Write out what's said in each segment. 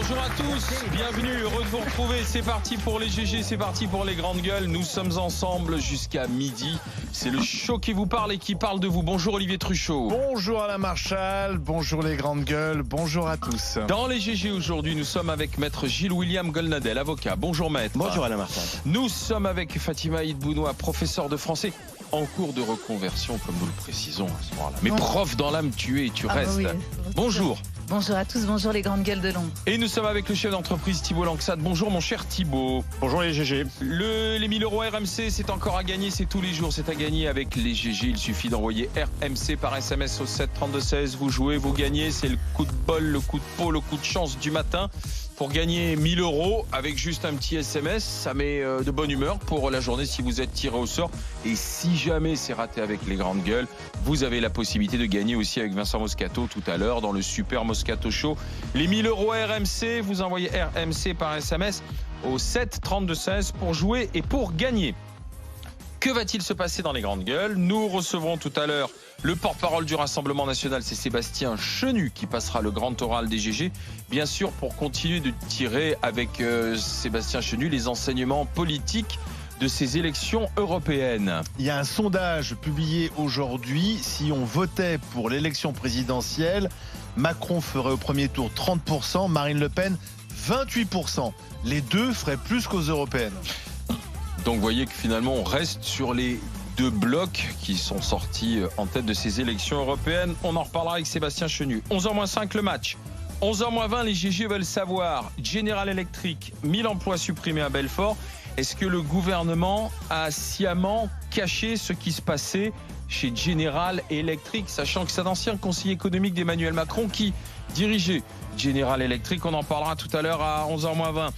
Bonjour à tous, bienvenue, heureux de vous retrouver. C'est parti pour les GG, c'est parti pour les grandes gueules. Nous sommes ensemble jusqu'à midi. C'est le show qui vous parle et qui parle de vous. Bonjour Olivier Truchot. Bonjour Alain Marchal, bonjour les grandes gueules, bonjour à tous. Dans les GG aujourd'hui, nous sommes avec maître Gilles-William Golnadel, avocat. Bonjour maître. Bonjour Alain Marchal. Nous sommes avec Fatima Idbounoua, professeur de français en cours de reconversion, comme nous le précisons à ce moment-là. Mais prof dans l'âme, tu es et tu restes. Oui. Bonjour. Bonjour à tous, bonjour les grandes gueules de Londres. Et nous sommes avec le chef d'entreprise Thibault Langsat. Bonjour mon cher Thibault. Bonjour les GG. Les 1000 euros RMC, c'est encore à gagner, c'est tous les jours, c'est à gagner avec les GG. Il suffit d'envoyer RMC par SMS au 7 32 16. Vous jouez, vous gagnez, c'est le coup de bol, le coup de peau, le coup de chance du matin. Pour gagner 1000 euros avec juste un petit SMS, ça met de bonne humeur pour la journée si vous êtes tiré au sort. Et si jamais c'est raté avec les grandes gueules, vous avez la possibilité de gagner aussi avec Vincent Moscato tout à l'heure dans le Super Moscato Show. Les 1000 euros RMC, vous envoyez RMC par SMS au 7 32 16 pour jouer et pour gagner. Que va-t-il se passer dans les grandes gueules? Nous recevrons tout à l'heure le porte-parole du Rassemblement National, c'est Sébastien Chenu qui passera le grand oral des GG. Bien sûr, pour continuer de tirer avec Sébastien Chenu les enseignements politiques de ces élections européennes. Il y a un sondage publié aujourd'hui. Si on votait pour l'élection présidentielle, Macron ferait au premier tour 30%, Marine Le Pen 28%. Les deux feraient plus qu'aux européennes. Donc vous voyez que finalement on reste sur les deux blocs qui sont sortis en tête de ces élections européennes. On en reparlera avec Sébastien Chenu. 11h-5 le match. 11h-20 les GG veulent savoir. General Electric, 1000 emplois supprimés à Belfort. Est-ce que le gouvernement a sciemment caché ce qui se passait chez General Electric, sachant que c'est un ancien conseiller économique d'Emmanuel Macron qui dirigeait General Electric. On en parlera tout à l'heure à 11h-20.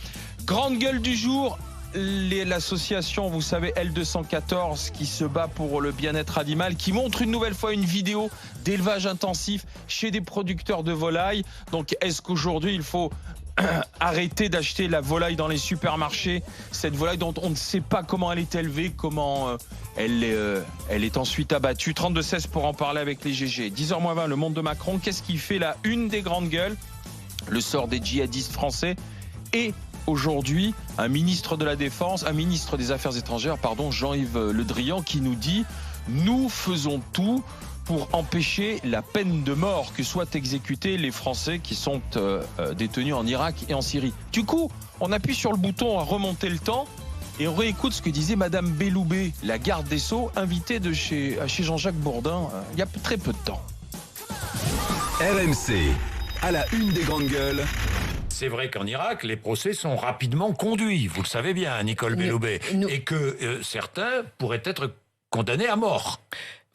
Grande gueule du jour. L'association, vous savez, L214 qui se bat pour le bien-être animal, qui montre une nouvelle fois une vidéo d'élevage intensif chez des producteurs de volailles. Donc est-ce qu'aujourd'hui il faut arrêter d'acheter la volaille dans les supermarchés, cette volaille dont on ne sait pas comment elle est élevée, comment elle est ensuite abattue? 32-16 pour en parler avec les GG. 10h-20 le monde de Macron. Qu'est-ce qui fait la une des grandes gueules? Le sort des djihadistes français. Et aujourd'hui, un ministre de la Défense, un ministre des Affaires étrangères, Jean-Yves Le Drian, qui nous dit « Nous faisons tout pour empêcher la peine de mort que soient exécutés les Français qui sont détenus en Irak et en Syrie. » Du coup, on appuie sur le bouton à remonter le temps et on réécoute ce que disait Madame Belloubet, la garde des Sceaux, invitée chez Jean-Jacques Bourdin il y a très peu de temps. RMC, à la une des grandes gueules. C'est vrai qu'en Irak, les procès sont rapidement conduits, vous le savez bien, Nicole Belloubet, et que certains pourraient être condamnés à mort.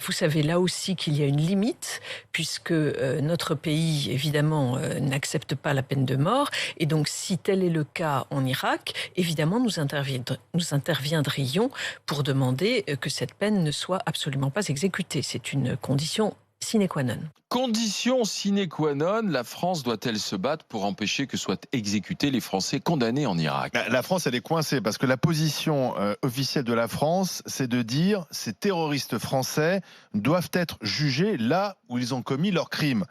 Vous savez là aussi qu'il y a une limite, puisque notre pays, évidemment, n'accepte pas la peine de mort. Et donc, si tel est le cas en Irak, évidemment, nous interviendrions pour demander que cette peine ne soit absolument pas exécutée. C'est une condition sine qua non. Condition sine qua non, la France doit-elle se battre pour empêcher que soient exécutés les Français condamnés en Irak? La France, elle est coincée parce que la position officielle de la France, c'est de dire ces terroristes français doivent être jugés là où ils ont commis leurs crimes.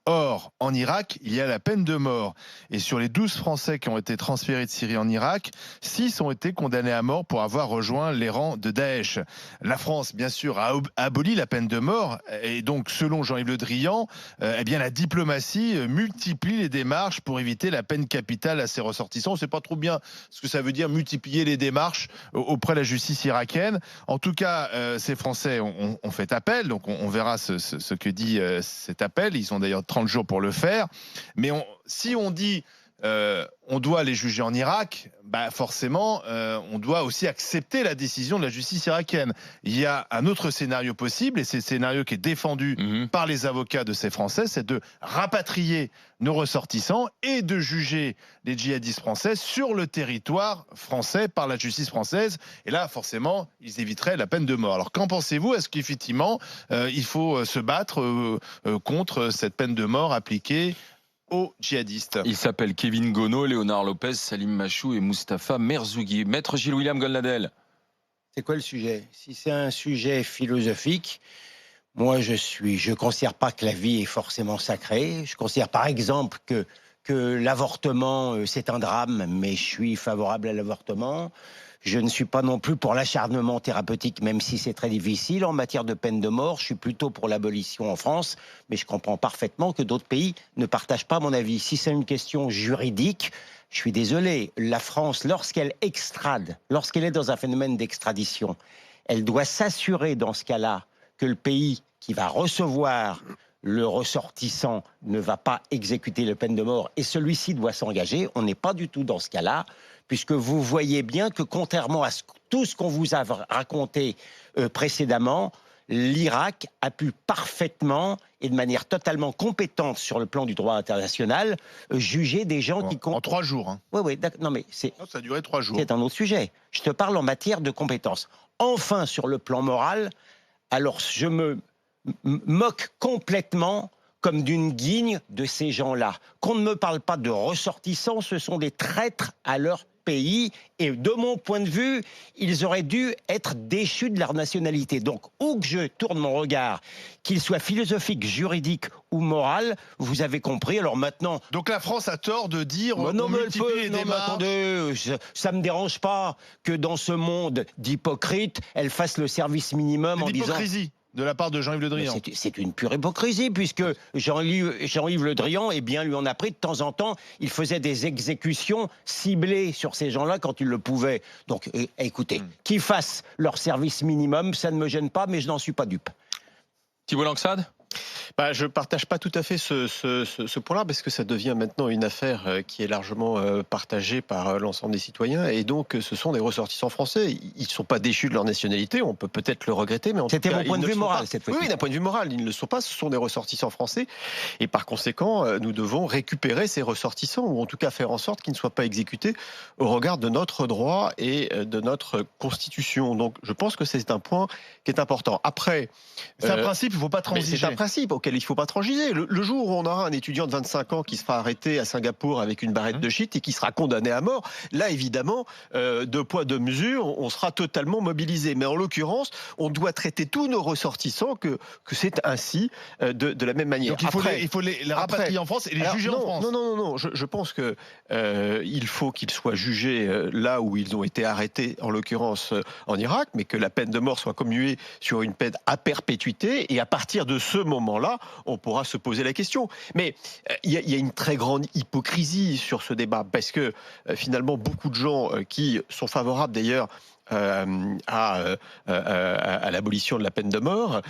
Or, en Irak, il y a la peine de mort. Et sur les 12 Français qui ont été transférés de Syrie en Irak, 6 ont été condamnés à mort pour avoir rejoint les rangs de Daesh. La France, bien sûr, a aboli la peine de mort. Et donc, selon Jean-Yves Le Drian, la diplomatie multiplie les démarches pour éviter la peine capitale à ses ressortissants. On ne sait pas trop bien ce que ça veut dire, multiplier les démarches auprès de la justice irakienne. En tout cas, ces Français ont fait appel. Donc, on verra ce que dit cet appel. Ils ont d'ailleurs 30 jours pour le faire. Mais si on dit on doit les juger en Irak, forcément, on doit aussi accepter la décision de la justice irakienne. Il y a un autre scénario possible, et c'est le scénario qui est défendu par les avocats de ces Français, c'est de rapatrier nos ressortissants et de juger les djihadistes français sur le territoire français par la justice française. Et là, forcément, ils éviteraient la peine de mort. Alors, qu'en pensez-vous? Est-ce qu'effectivement, il faut se battre contre cette peine de mort appliquée aux djihadistes? Il s'appelle Kevin Gono, Léonard Lopez, Salim Machou et Mustapha Merzougui. Maître Gilles-William Golnadel. C'est quoi le sujet? Si c'est un sujet philosophique, moi je considère pas que la vie est forcément sacrée. Je considère par exemple que que l'avortement, c'est un drame, mais je suis favorable à l'avortement. Je ne suis pas non plus pour l'acharnement thérapeutique, même si c'est très difficile. En matière de peine de mort, je suis plutôt pour l'abolition en France, mais je comprends parfaitement que d'autres pays ne partagent pas mon avis. Si c'est une question juridique, je suis désolé, la France, lorsqu'elle extrade, lorsqu'elle est dans un phénomène d'extradition, elle doit s'assurer dans ce cas-là que le pays qui va recevoir le ressortissant ne va pas exécuter la peine de mort et celui-ci doit s'engager. On n'est pas du tout dans ce cas-là, puisque vous voyez bien que contrairement à tout ce qu'on vous a raconté précédemment, l'Irak a pu parfaitement et de manière totalement compétente sur le plan du droit international juger des gens qui... En 3 jours. Hein. Oui, non mais c'est... Non, ça a duré 3 jours. C'est un autre sujet. Je te parle en matière de compétences. Enfin, sur le plan moral, alors je me moque complètement comme d'une guigne de ces gens-là. Qu'on ne me parle pas de ressortissants, ce sont des traîtres à leur pays et de mon point de vue, ils auraient dû être déchus de leur nationalité. Donc, où que je tourne mon regard, qu'il soit philosophique, juridique ou moral, vous avez compris. Alors maintenant... Donc la France a tort de dire... non, mais attendez, ça me dérange pas que dans ce monde d'hypocrites, elle fasse le service minimum en disant... de la part de Jean-Yves Le Drian. C'est une pure hypocrisie, puisque Jean-Yves Le Drian, eh bien, lui en a pris de temps en temps. Il faisait des exécutions ciblées sur ces gens-là quand il le pouvait. Donc, écoutez, qu'ils fassent leur service minimum, ça ne me gêne pas, mais je n'en suis pas dupe. Thibault Langsade ? Je ne partage pas tout à fait ce point-là, parce que ça devient maintenant une affaire qui est largement partagée par l'ensemble des citoyens, et donc ce sont des ressortissants français. Ils ne sont pas déchus de leur nationalité, on peut peut-être le regretter, mais en tout cas... C'était mon point de vue moral, cette fois-ci. Oui, d'un point de vue moral, ils ne le sont pas, ce sont des ressortissants français, et par conséquent, nous devons récupérer ces ressortissants, ou en tout cas faire en sorte qu'ils ne soient pas exécutés au regard de notre droit et de notre Constitution. Donc je pense que c'est un point qui est important. Après... C'est un principe, il ne faut pas transiger. C'est un principe auquel il ne faut pas transiger. Le jour où on aura un étudiant de 25 ans qui sera arrêté à Singapour avec une barrette de shit et qui sera condamné à mort, là évidemment, deux poids, deux mesures, on sera totalement mobilisé. Mais en l'occurrence, on doit traiter tous nos ressortissants que c'est ainsi, de la même manière. Donc il faut les rapatrier en France et les juger en France. Non. Je pense que il faut qu'ils soient jugés là où ils ont été arrêtés, en l'occurrence en Irak, mais que la peine de mort soit commuée sur une peine à perpétuité. Et à partir de ce moment-là, on pourra se poser la question. Mais il y a une très grande hypocrisie sur ce débat, parce que finalement, beaucoup de gens qui sont favorables d'ailleurs à l'abolition de la peine de mort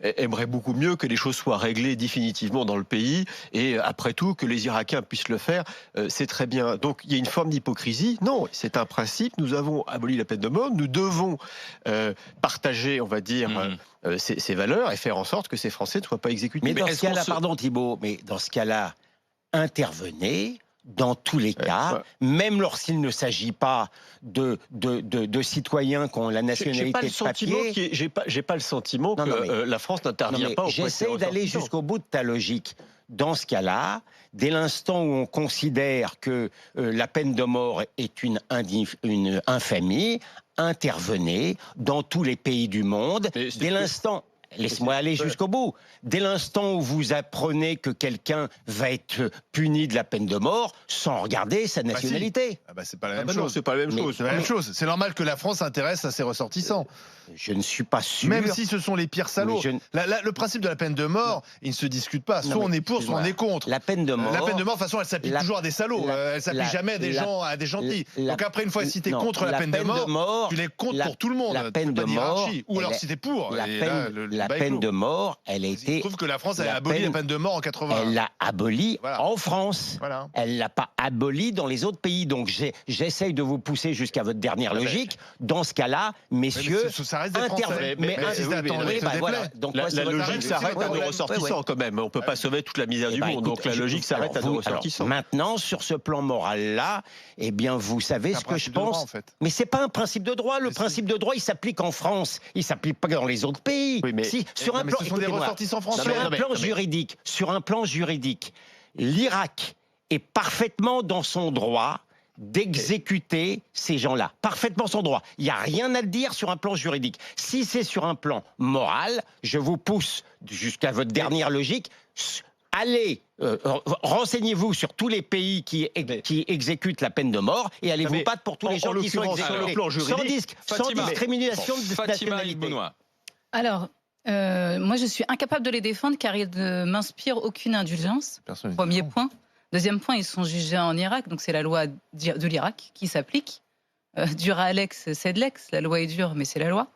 aimerait beaucoup mieux que les choses soient réglées définitivement dans le pays, et après tout que les Irakiens puissent le faire, c'est très bien. Donc il y a une forme d'hypocrisie. Non, c'est un principe, nous avons aboli la peine de mort, nous devons partager, on va dire, ces valeurs et faire en sorte que ces Français ne soient pas exécutés. Mais dans ce cas-là, pardon Thibault, mais dans ce cas-là, intervenez dans tous les cas, même lorsqu'il ne s'agit pas de citoyens qui ont la nationalité de papier. J'ai pas le sentiment que la France n'intervient pas. J'essaie d'aller jusqu'au bout de ta logique. Dans ce cas-là, dès l'instant où on considère que la peine de mort est une infamie, intervenez dans tous les pays du monde. Dès l'instant... Laisse-moi aller jusqu'au bout. Dès l'instant où vous apprenez que quelqu'un va être puni de la peine de mort, sans regarder sa nationalité. C'est pas la même chose. C'est pas la même chose. C'est la même chose. C'est normal que la France s'intéresse à ses ressortissants. Je ne suis pas sûr. Même si ce sont les pires salauds. Le principe de la peine de mort, il ne se discute pas. Soit on est pour, soit on est contre. La peine de mort. La peine de mort, de toute façon, elle s'applique toujours à des salauds. Elle s'applique jamais à des gens, à des gentils. Donc après, une fois, si t'es contre la peine de mort, tu l'es contre pour tout le monde. La peine de mort. Ou alors si t'es pour. La peine de mort, elle a été... Je trouve que la France a aboli la peine de mort en 80. Elle l'a abolie en France. Voilà. Elle l'a pas abolie dans les autres pays. Donc j'essaye de vous pousser jusqu'à votre dernière logique. Dans ce cas-là, messieurs, ça reste des Français. La logique s'arrête à nos ressortissants quand même. On ne peut pas sauver toute la misère du monde. Donc la logique s'arrête à nos ressortissants. Maintenant, sur ce plan moral-là, eh bien, vous savez ce que je pense. Mais c'est pas un principe de droit. Le principe de droit, il s'applique en France. Il s'applique pas dans les autres pays. Sur un plan, ce sont des ressortissants français. Sur un plan juridique, l'Irak est parfaitement dans son droit d'exécuter ces gens-là. Parfaitement son droit. Il n'y a rien à dire sur un plan juridique. Si c'est sur un plan moral, je vous pousse jusqu'à votre dernière logique. allez, renseignez-vous sur tous les pays qui exécutent la peine de mort et allez vous battre pour tous les gens qui sont exécutés. Sans discrimination de nationalité. Alors, moi, je suis incapable de les défendre car ils ne m'inspirent aucune indulgence. Premier point. Deuxième point, ils sont jugés en Irak, donc c'est la loi de l'Irak qui s'applique. Dura Alex, cède Lex. La loi est dure, mais c'est la loi.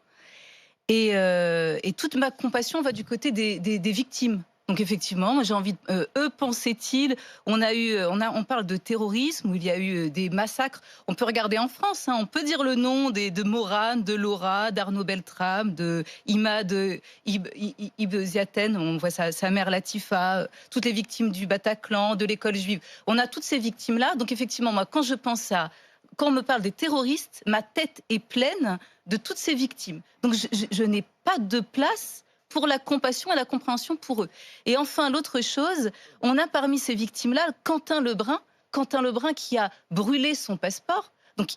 Et toute ma compassion va du côté des victimes. Donc effectivement, moi j'ai envie de... eux, pensaient-ils, on parle de terrorisme, où il y a eu des massacres. On peut regarder en France, on peut dire le nom de Morane, de Laura, d'Arnaud Beltrame, de Imad Ibn Ziaten, on voit sa mère Latifa, toutes les victimes du Bataclan, de l'école juive. On a toutes ces victimes-là. Donc effectivement, moi, quand on me parle des terroristes, ma tête est pleine de toutes ces victimes. Donc je n'ai pas de place pour la compassion et la compréhension pour eux. Et enfin, l'autre chose, on a parmi ces victimes-là Quentin Lebrun qui a brûlé son passeport, donc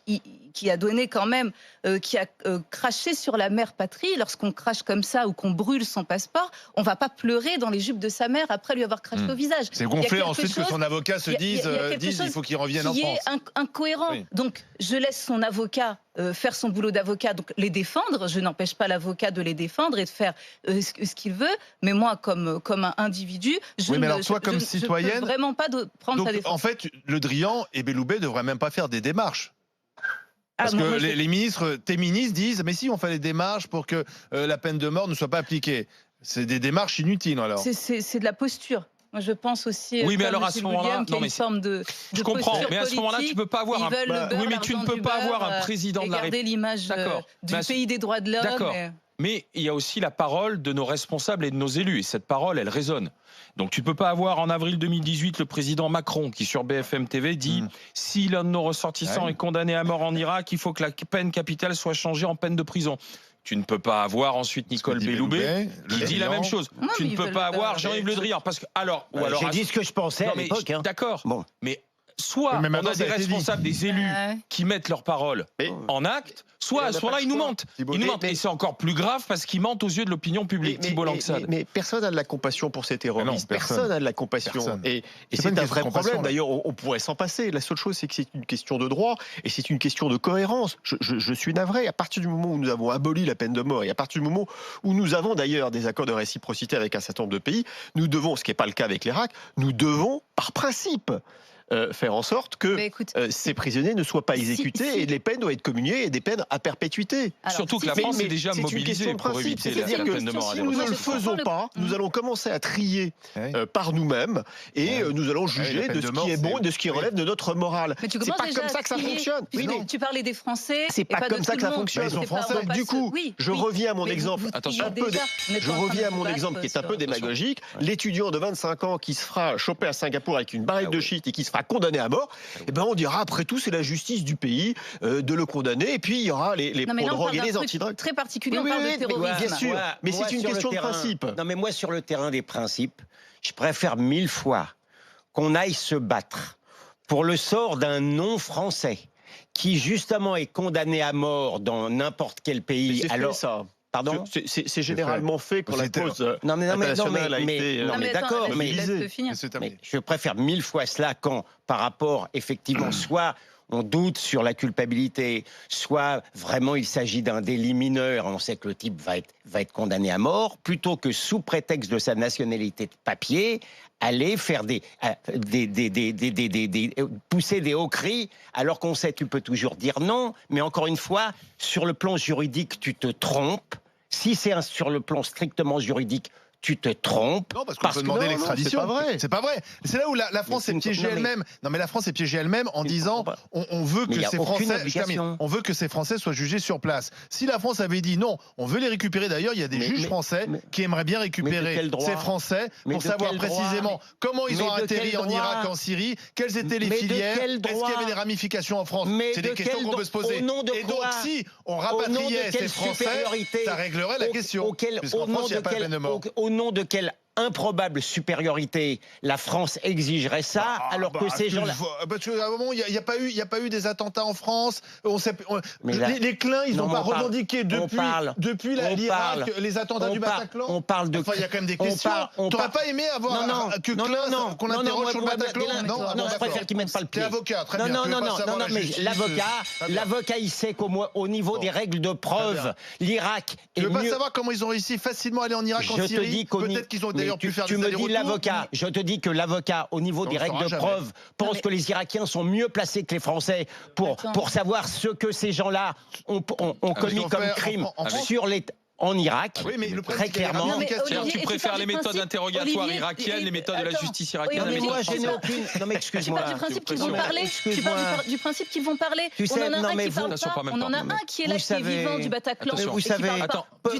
qui a donné quand même, qui a craché sur la mère patrie. Lorsqu'on crache comme ça ou qu'on brûle son passeport, on ne va pas pleurer dans les jupes de sa mère après lui avoir craché au visage. C'est gonflé ensuite que son avocat se dise il faut qu'il revienne en France. Qui est incohérent. Oui. Donc, je laisse son avocat faire son boulot d'avocat, donc les défendre. Je n'empêche pas l'avocat de les défendre et de faire ce qu'il veut. Mais moi, comme un individu, je ne peux vraiment pas prendre sa défense. En fait, Le Drian et Belloubet ne devraient même pas faire des démarches. Parce que les ministres, tes ministres disent mais si on fait les démarches pour que la peine de mort ne soit pas appliquée. C'est des démarches inutiles alors. C'est de la posture. Moi, je pense aussi. Oui, mais alors à ce moment-là, une forme de je comprends. Mais à ce moment-là, tu peux pas avoir oui, mais tu ne peux pas avoir un président de la République. L'image du pays des droits de l'homme. D'accord. Mais il y a aussi la parole de nos responsables et de nos élus. Et cette parole, elle résonne. Donc tu ne peux pas avoir en avril 2018 le président Macron qui sur BFM TV dit si l'un de nos ressortissants est condamné à mort en Irak, il faut que la peine capitale soit changée en peine de prison. Tu ne peux pas avoir ensuite Nicole Belloubet qui dit la même chose. Non, tu ne peux pas avoir Jean-Yves Le Drian parce que j'ai dit ce que je pensais à l'époque. D'accord. Bon. Mais soit on a des responsables, des élus qui mettent leur parole en acte, soit à ce moment-là, ils nous mentent. Et c'est encore plus grave parce qu'ils mentent aux yeux de l'opinion publique. Thibault Langsade. Mais personne n'a de la compassion pour ces terroristes. Personne n'a de la compassion. Et c'est un vrai problème. D'ailleurs, on pourrait s'en passer. La seule chose, c'est que c'est une question de droit et c'est une question de cohérence. Je suis navré. À partir du moment où nous avons aboli la peine de mort et à partir du moment où nous avons d'ailleurs des accords de réciprocité avec un certain nombre de pays, nous devons, ce qui n'est pas le cas avec l'Irak, nous devons, par principe, faire en sorte que ces prisonniers ne soient pas exécutés et les peines doivent être communiées et des peines à perpétuité. Alors, surtout que la France est déjà mobilisée pour éviter la peine de mort. Si nous ne le faisons pas, nous allons commencer à trier par nous-mêmes et nous allons juger de ce qui est bon et de ce qui relève de notre morale. C'est pas comme ça que ça fonctionne. Tu parlais des Français. C'est pas comme ça que ça fonctionne. Du coup, je reviens à mon exemple. Je reviens à mon exemple qui est un peu démagogique. L'étudiant de 25 ans qui se fera choper à Singapour avec une barrette de shit et qui se fera condamné à mort, on dira après tout c'est la justice du pays de le condamner et puis il y aura les pro-drogues et les anti-drogues. Très particulier, on parle de terrorisme. Bien sûr, mais c'est une question de principe. Non mais moi sur le terrain des principes, je préfère 1000 fois qu'on aille se battre pour le sort d'un non-français qui justement est condamné à mort dans n'importe quel pays. Alors ça. Pardon ? C'est généralement fait quand la cause internationale a été... Non mais d'accord, mais je préfère 1000 fois cela quand, par rapport, effectivement, soit on doute sur la culpabilité, soit vraiment il s'agit d'un délit mineur, on sait que le type va être condamné à mort, plutôt que sous prétexte de sa nationalité de papier, aller faire pousser des hauts cris, alors qu'on sait tu peux toujours dire non, mais encore une fois, sur le plan juridique, tu te trompes. Si c'est sur le plan strictement juridique, tu te trompes. Non, parce qu'on peut demander l'extradition. C'est pas vrai. C'est là où la France est piégée elle-même. Non, mais la France est piégée elle-même en disant on veut que ces Français, on veut que ces Français soient jugés sur place. Si la France avait dit non, on veut les récupérer. D'ailleurs, il y a des juges français qui aimeraient bien récupérer ces Français pour savoir précisément comment ils ont atterri en Irak, en Syrie, quelles étaient les filières, est-ce qu'il y avait des ramifications en France. C'est des questions qu'on peut se poser. Et donc, si on rapatriait ces Français, ça réglerait la question. Au nom de quel improbable supériorité, la France exigerait ça, alors que ces gens-là... Parce qu'à un moment, il n'y a pas eu des attentats en France. Les clins, ils n'ont pas revendiqué depuis l'Irak, les attentats du Bataclan. On parle de... Enfin, il y a quand même des questions. T'aurais pas aimé avoir qu'on interroge sur le Bataclan? Non, je préfère qu'ils mettent pas le pied. T'es avocat, très bien. Non, mais l'avocat, il sait qu'au niveau des règles de preuve, l'Irak est mieux... Tu veux pas savoir comment ils ont réussi facilement à aller en Irak, en Syrie? Peut-être qu'ils ont d'ailleurs pu faire des allers-retours. Je te dis que l'avocat, au niveau des règles de preuve, pense que les Irakiens sont mieux placés que les Français pour savoir ce que ces gens-là ont commis comme crime en Irak, oui, mais très clairement. Tu préfères les méthodes interrogatoires irakiennes, les méthodes de la justice irakienne? Mais moi, je n'ai aucune... Non, mais excuse-moi. Tu parles du principe qu'ils vont parler. Tu parles du principe qu'ils vont parler. On en a un qui parle pas. On en a un qui est là, qui est vivant du Bataclan. Vous savez...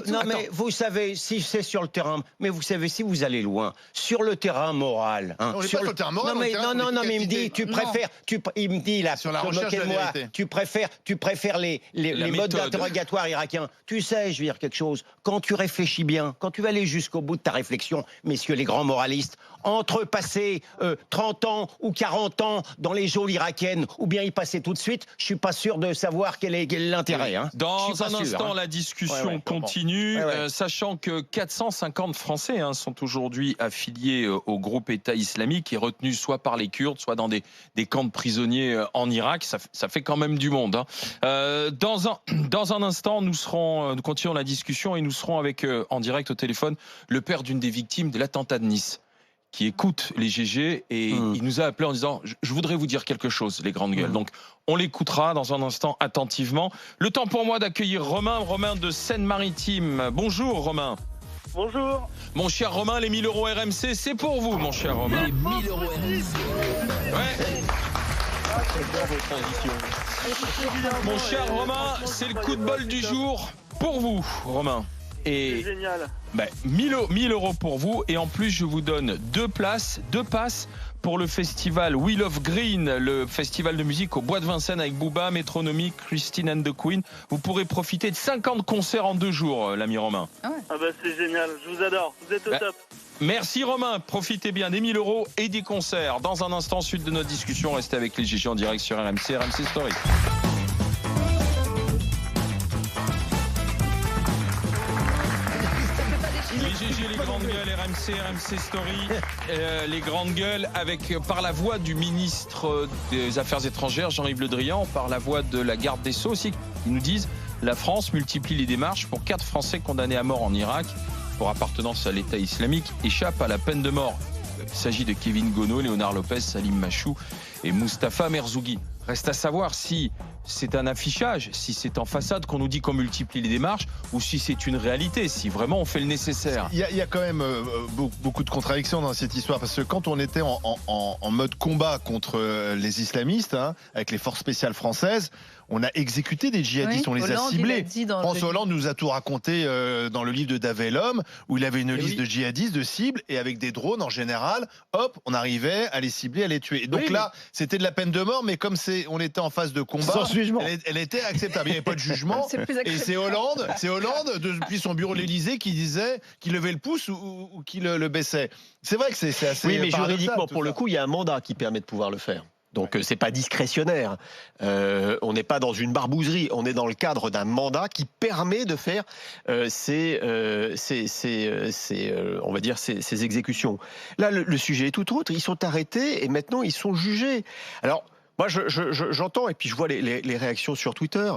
Non, mais vous savez, si c'est sur le terrain... Mais vous savez, si vous allez loin, sur le terrain moral... On n'est pas sur le terrain moral. Non, mais il me dit, tu préfères... Il me dit, là, sur la recherche de la vérité. Tu préfères les modes d'interrogatoire irakiens. Tu sais, je veux dire quelque chose. Quand tu réfléchis bien, quand tu vas aller jusqu'au bout de ta réflexion, messieurs les grands moralistes, entre passer 30 ans ou 40 ans dans les geôles irakiennes ou bien y passer tout de suite, je suis pas sûr de savoir quel est l'intérêt. Dans un instant, la discussion continue, sachant que 450 Français sont aujourd'hui affiliés au groupe État islamique et retenus soit par les Kurdes, soit dans des camps de prisonniers en Irak. Ça fait quand même du monde. Dans un instant, nous continuons la discussion et nous serons avec, en direct au téléphone, le père d'une des victimes de l'attentat de Nice, qui écoute les GG et il nous a appelé en disant « Je voudrais vous dire quelque chose, les grandes gueules ». Donc, on l'écoutera dans un instant attentivement. Le temps pour moi d'accueillir Romain de Seine-Maritime. Bonjour Romain. Bonjour. Mon cher Romain, les 1000 € RMC, c'est pour vous, mon cher Romain. Les 1000 € RMC. Ouais. Mon cher Romain, c'est le coup de bol du jour pour vous, Romain. C'est génial. 1000 € pour vous et en plus je vous donne 2 passes pour le festival Wheel of Green, le festival de musique au Bois de Vincennes avec Booba, Metronomy, Christine and the Queen. Vous pourrez profiter de 50 concerts en 2 jours, l'ami Romain. C'est génial, je vous adore, vous êtes au top. Merci Romain, profitez bien des 1000 € et des concerts. Dans un instant, suite de notre discussion, restez avec les GG en direct sur RMC Story. Les GG, les grandes gueules, RMC Story, les grandes gueules avec, par la voix du ministre des Affaires étrangères, Jean-Yves Le Drian, par la voix de la garde des Sceaux aussi, ils nous disent la France multiplie les démarches pour 4 Français condamnés à mort en Irak pour appartenance à l'État islamique échappent à la peine de mort. Il s'agit de Kevin Gono, Léonard Lopez, Salim Machou et Mustapha Merzougui. Reste à savoir si c'est un affichage, si c'est en façade qu'on nous dit qu'on multiplie les démarches ou si c'est une réalité, si vraiment on fait le nécessaire. Il y a quand même beaucoup de contradictions dans cette histoire parce que quand on était en mode combat contre les islamistes, avec les forces spéciales françaises, on a exécuté des djihadistes, on les a ciblés. François Hollande nous a tout raconté dans le livre de Davel-Homme où il avait une liste de djihadistes, de cibles et avec des drones en général, hop, on arrivait à les cibler, à les tuer. Et donc là, c'était de la peine de mort, mais comme on était en phase de combat, elle était acceptable. Il n'y avait pas de jugement. Et c'est Hollande, depuis son bureau de l'Élysée, qui disait qu'il levait le pouce ou qu'il le baissait. C'est vrai que c'est assez. Oui, mais juridiquement, pour le coup, il y a un mandat qui permet de pouvoir le faire. Donc c'est pas discrétionnaire. On n'est pas dans une barbouzerie. On est dans le cadre d'un mandat qui permet de faire ces exécutions. Là, le sujet est tout autre. Ils sont arrêtés et maintenant ils sont jugés. Alors moi, j'entends et puis je vois les réactions sur Twitter.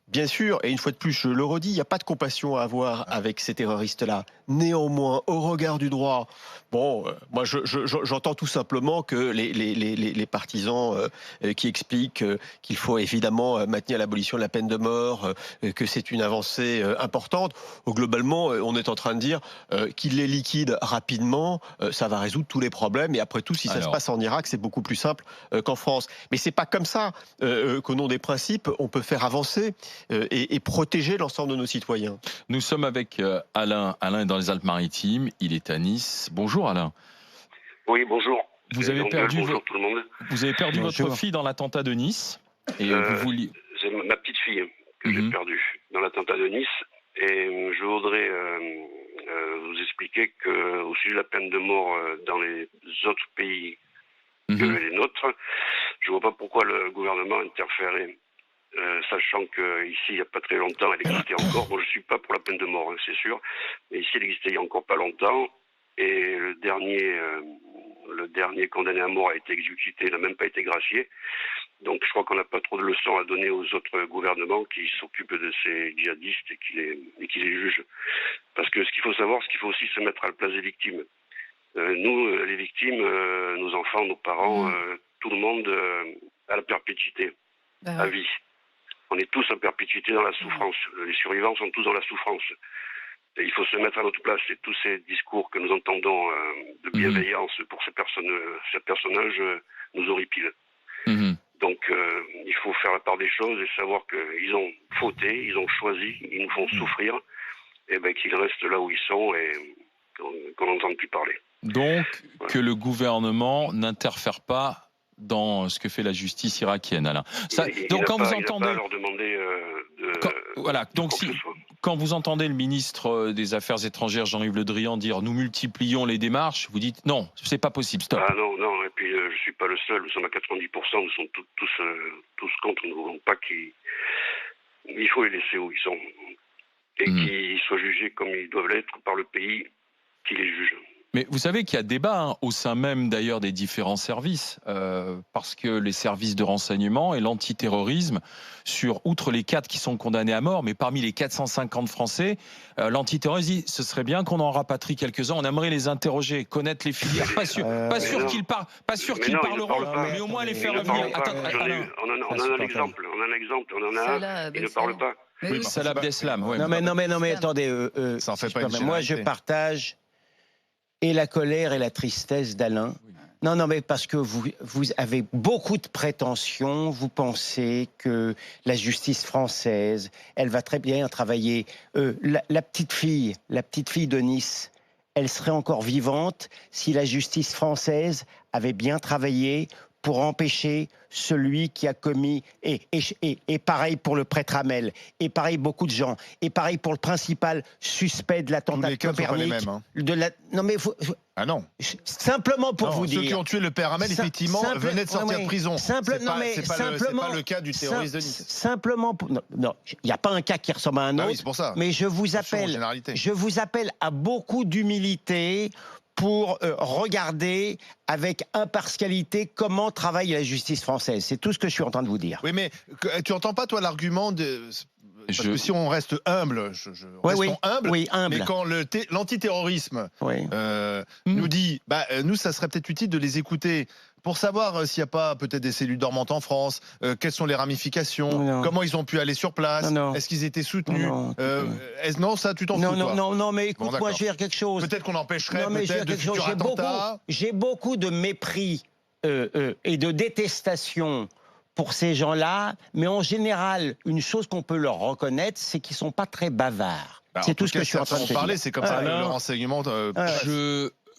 Bien sûr, et une fois de plus, je le redis, il n'y a pas de compassion à avoir avec ces terroristes-là. Néanmoins, au regard du droit, moi, j'entends tout simplement que les partisans qui expliquent qu'il faut évidemment maintenir l'abolition de la peine de mort, que c'est une avancée importante. Globalement, on est en train de dire qu'ils les liquident rapidement, ça va résoudre tous les problèmes. Et après tout, si ça se passe en Irak, c'est beaucoup plus simple qu'en France. Mais c'est pas comme ça qu'au nom des principes, on peut faire avancer et protéger l'ensemble de nos citoyens. Nous sommes avec Alain. Alain est dans les Alpes-Maritimes, il est à Nice. Bonjour Alain. Oui, bonjour. Vous avez perdu, bonjour tout le monde. Vous avez perdu votre fille dans l'attentat de Nice. Et c'est ma petite fille que j'ai perdue dans l'attentat de Nice. Et je voudrais vous expliquer expliqué qu'au sujet de la peine de mort dans les autres pays que les nôtres, je vois pas pourquoi le gouvernement interférait, sachant qu'ici, il n'y a pas très longtemps, elle existait encore. Moi, je suis pas pour la peine de mort, hein, c'est sûr, mais ici, elle existait il y a encore pas longtemps, et le dernier condamné à mort a été exécuté, il n'a même pas été gracié. Donc je crois qu'on n'a pas trop de leçons à donner aux autres gouvernements qui s'occupent de ces djihadistes et qui les jugent. Parce que ce qu'il faut savoir, c'est qu'il faut aussi se mettre à la place des victimes. Nous, les victimes, nos enfants, nos parents, tout le monde à la perpétuité, à vie. On est tous à perpétuité dans la souffrance. Les survivants sont tous dans la souffrance. Et il faut se mettre à notre place. Et tous ces discours que nous entendons de bienveillance pour ces personnages nous horripilent. Donc il faut faire la part des choses et savoir qu'ils ont fauté, ils ont choisi, ils nous font souffrir, et ben qu'ils restent là où ils sont et qu'on n'entende plus parler. Donc que le gouvernement n'interfère pas dans ce que fait la justice irakienne, Alain. Donc quand vous entendez, à leur demander quand vous entendez le ministre des Affaires étrangères Jean-Yves Le Drian dire nous multiplions les démarches, vous dites non, c'est pas possible, stop. Ah non, et puis je suis pas le seul, nous sommes à 90%, nous sommes tous contre, nous ne voulons pas il faut les laisser où ils sont et qu'ils soient jugés comme ils doivent l'être par le pays qui les juge. Mais vous savez qu'il y a débat au sein même d'ailleurs des différents services, parce que les services de renseignement et l'antiterrorisme, outre les 4 qui sont condamnés à mort, mais parmi les 450 Français, l'antiterrorisme dit ce serait bien qu'on en rapatrie quelques-uns, on aimerait les interroger, connaître les filières, pas sûr qu'ils parleront, mais au moins les faire revenir. On en a un exemple, on en a un, ils ne parlent pas. Oui, Salah Abdeslam. Non mais attendez, ça en fait pas une moi je partage et la colère et la tristesse d'Alain. Non, mais parce que vous avez beaucoup de prétentions, vous pensez que la justice française, elle va très bien travailler. La petite fille de Nice, elle serait encore vivante si la justice française avait bien travaillé pour empêcher celui qui a commis, et pareil pour le prêtre Hamel, et pareil beaucoup de gens, et pareil pour le principal suspect de l'attentat de Copernic. Ah non. Simplement pour vous dire. Ceux qui ont tué le père Hamel, effectivement, venaient de sortir de prison. C'est pas le cas du terroriste de Nice. Simplement pour... Non, il n'y a pas un cas qui ressemble à un autre. Oui, c'est pour ça. Mais je vous appelle à beaucoup d'humilité pour regarder avec impartialité comment travaille la justice française. C'est tout ce que je suis en train de vous dire. Oui, mais tu n'entends pas, toi, l'argument de... Parce que si on reste humble, humble. Mais quand l'antiterrorisme nous dit, nous, ça serait peut-être utile de les écouter pour savoir s'il n'y a pas peut-être des cellules dormantes en France, quelles sont les ramifications, comment ils ont pu aller sur place, est-ce qu'ils étaient soutenus, non, ça, tu t'en fous, toi. Non, mais écoute, moi, je vais dire quelque chose. Peut-être qu'on empêcherait de futurs attentats. J'ai beaucoup de mépris et de détestation pour ces gens-là, mais en général, une chose qu'on peut leur reconnaître, c'est qu'ils ne sont pas très bavards. C'est tout ce que je suis en train de parler. C'est comme ça que le renseignement...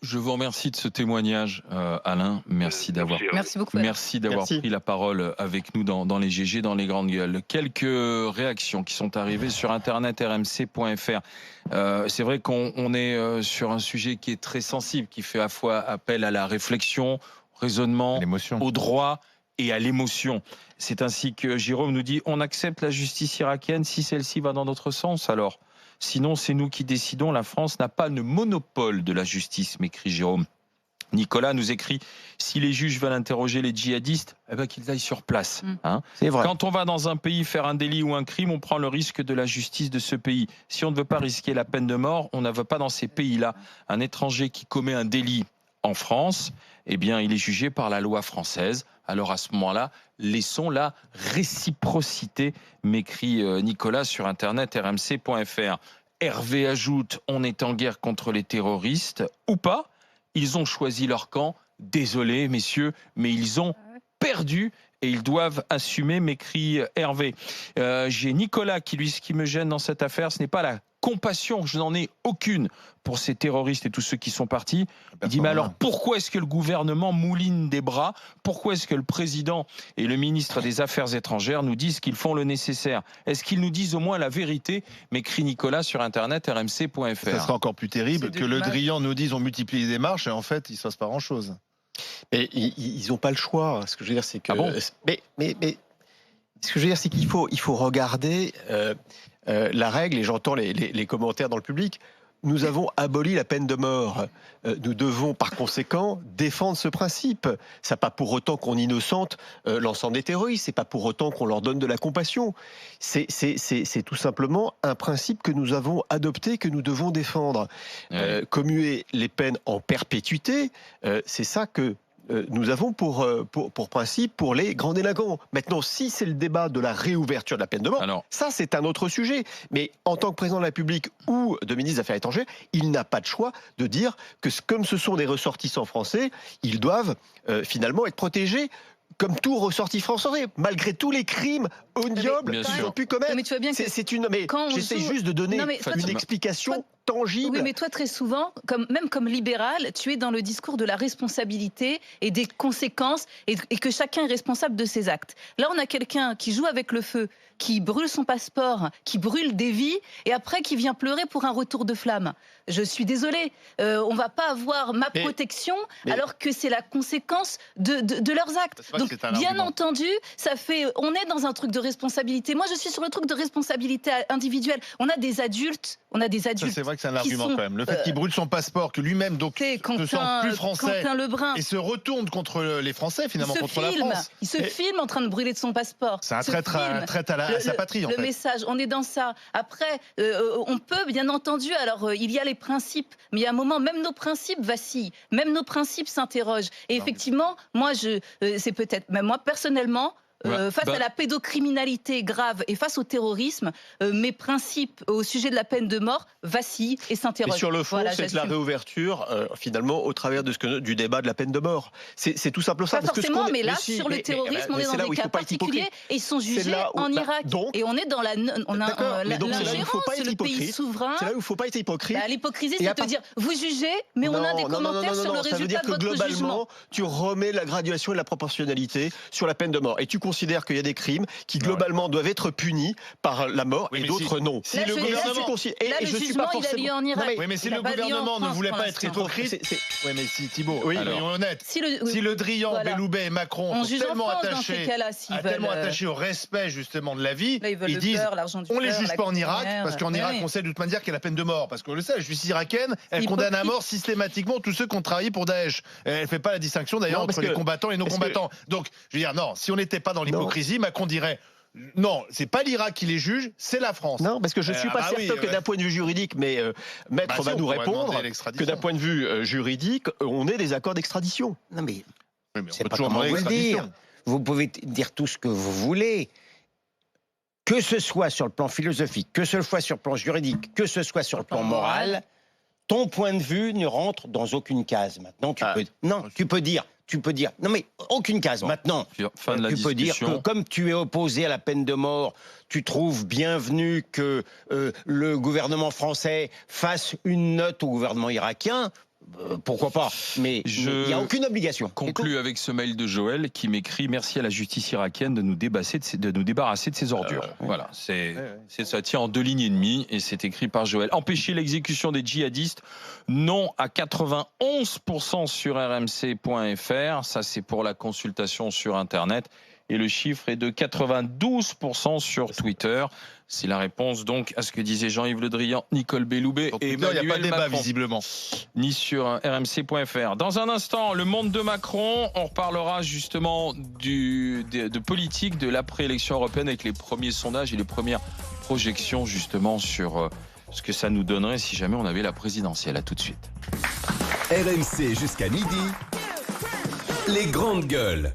Je vous remercie de ce témoignage, Alain. Merci d'avoir pris la parole avec nous dans les GG, dans les grandes gueules. Quelques réactions qui sont arrivées sur Internet, rmc.fr. C'est vrai qu'on est sur un sujet qui est très sensible, qui fait à la fois appel à la réflexion, au raisonnement, au droit et à l'émotion. C'est ainsi que Jérôme nous dit « On accepte la justice irakienne si celle-ci va dans notre sens, alors ?» Sinon, c'est nous qui décidons. La France n'a pas le monopole de la justice, m'écrit Jérôme. Nicolas nous écrit « Si les juges veulent interroger les djihadistes, qu'ils aillent sur place. C'est vrai. Quand on va dans un pays faire un délit ou un crime, on prend le risque de la justice de ce pays. Si on ne veut pas risquer la peine de mort, on ne va pas dans ces pays-là. Un étranger qui commet un délit en France, il est jugé par la loi française. Alors à ce moment-là, laissons la réciprocité, m'écrit Nicolas sur Internet, rmc.fr. Hervé ajoute, on est en guerre contre les terroristes, ou pas. Ils ont choisi leur camp. Désolé, messieurs, mais ils ont perdu et ils doivent assumer, m'écrit Hervé. J'ai Nicolas qui, lui, ce qui me gêne dans cette affaire, ce n'est pas la compassion, je n'en ai aucune pour ces terroristes et tous ceux qui sont partis. Il dit, mais alors pourquoi est-ce que le gouvernement mouline des bras? Pourquoi est-ce que le président et le ministre des Affaires étrangères nous disent qu'ils font le nécessaire? Est-ce qu'ils nous disent au moins la vérité? M'écrit Nicolas sur internet rmc.fr. Ça sera encore plus terrible que Le Drian nous dise on multiplie les marches et en fait il ne se passe pas grand-chose. Mais ils n'ont pas le choix. Ce que je veux dire, c'est que... Ah bon mais ce que je veux dire, c'est qu'il faut regarder la règle, et j'entends les commentaires dans le public. Nous avons aboli la peine de mort. Nous devons, par conséquent, défendre ce principe. C'est pas pour autant qu'on innocente l'ensemble des terroristes. C'est pas pour autant qu'on leur donne de la compassion. C'est tout simplement un principe que nous avons adopté, que nous devons défendre. Commuer les peines en perpétuité, c'est ça que nous avons pour principe pour les grands délinquants. Maintenant, si c'est le débat de la réouverture de la peine de mort, ça c'est un autre sujet. Mais en tant que président de la République ou de ministre des Affaires étrangères, il n'a pas de choix de dire que comme ce sont des ressortissants français, ils doivent finalement être protégés comme tout ressorti français, malgré tous les crimes ignobles qu'ils ont pu commettre. Mais tu vois bien que j'essaie juste de donner une explication tangible. Oui, mais toi, très souvent, même comme libéral, tu es dans le discours de la responsabilité et des conséquences et que chacun est responsable de ses actes. Là, on a quelqu'un qui joue avec le feu, qui brûle son passeport, qui brûle des vies et après qui vient pleurer pour un retour de flamme. Je suis désolée, on va pas avoir ma protection alors que c'est la conséquence de leurs actes. Donc, bien entendu, on est dans un truc de responsabilité. Moi, je suis sur le truc de responsabilité individuelle. On a des adultes. Ça, c'est vrai que c'est un argument quand même. Le fait qu'il brûle son passeport, que lui-même donc ne sent plus français et se retourne contre les Français, finalement contre la France. Il se filme en train de brûler de son passeport. C'est un traître à sa patrie, en fait. Le message, on est dans ça. Après, on peut, bien entendu, alors il y a les principes, mais il y a un moment, même nos principes vacillent, même nos principes s'interrogent. Et effectivement, moi, c'est peut-être, même moi personnellement, face à la pédocriminalité grave et face au terrorisme, mes principes au sujet de la peine de mort vacillent et s'interrogent. Mais sur le fond, c'est de la réouverture, finalement, au travers du débat de la peine de mort. C'est tout simplement ça. Pas forcément, mais là, sur le terrorisme, on est dans des cas particuliers et ils sont jugés en Irak. Et on est dans l'ingérence, le pays souverain. C'est là où il ne faut pas être hypocrite. L'hypocrisie, c'est de dire, vous jugez, mais on a des commentaires sur le résultat de votre jugement. Ça veut dire que globalement, tu remets la graduation et la proportionnalité sur la peine de mort. Et tu considère qu'il y a des crimes qui globalement doivent être punis par la mort et d'autres non. Si le jugement il a lieu en Irak. Oui, mais si le gouvernement ne voulait pas être hypocrite, oui, mais si Thibault, soyons honnêtes. Si le Drian, Belloubet et Macron sont tellement attachés au respect justement de la vie, ils disent on les juge pas en Irak parce qu'en Irak on sait de toute manière qu'il y a la peine de mort parce qu'on le sait, la justice irakienne elle condamne à mort systématiquement tous ceux qui ont travaillé pour Daesh. Elle fait pas la distinction d'ailleurs entre les combattants et non combattants. Donc je veux dire non, si on n'était pas dans l'hypocrisie, Macron dirait non, c'est pas l'Irak qui les juge, c'est la France. Non, parce que je suis pas certain que d'un point de vue juridique, mais Maître va nous répondre que d'un point de vue juridique, on ait des accords d'extradition. Non mais c'est pas comment vous le dire. Vous pouvez dire tout ce que vous voulez, que ce soit sur le plan philosophique, que ce soit sur le plan juridique, que ce soit sur le plan moral. Ton point de vue ne rentre dans aucune case. Maintenant, tu peux dire. Non mais aucune case. Maintenant, tu peux dire que comme tu es opposé à la peine de mort, tu trouves bienvenu que le gouvernement français fasse une note au gouvernement irakien. Pourquoi pas? Mais il n'y a aucune obligation. Conclue avec ce mail de Joël qui m'écrit: merci à la justice irakienne de nous débarrasser de ces ordures. Voilà, ça tient en 2 lignes et demie et c'est écrit par Joël. Empêcher l'exécution des djihadistes, non à 91% sur rmc.fr. Ça, c'est pour la consultation sur Internet. Et le chiffre est de 92% sur Twitter. C'est la réponse donc à ce que disaient Jean-Yves Le Drian, Nicole Belloubet et Emmanuel Macron. Il n'y a pas de débat visiblement. Ni sur rmc.fr. Dans un instant, le monde de Macron. On reparlera justement de politique de l'après-élection européenne avec les premiers sondages et les premières projections justement sur ce que ça nous donnerait si jamais on avait la présidentielle. À tout de suite. RMC jusqu'à midi. Les grandes gueules.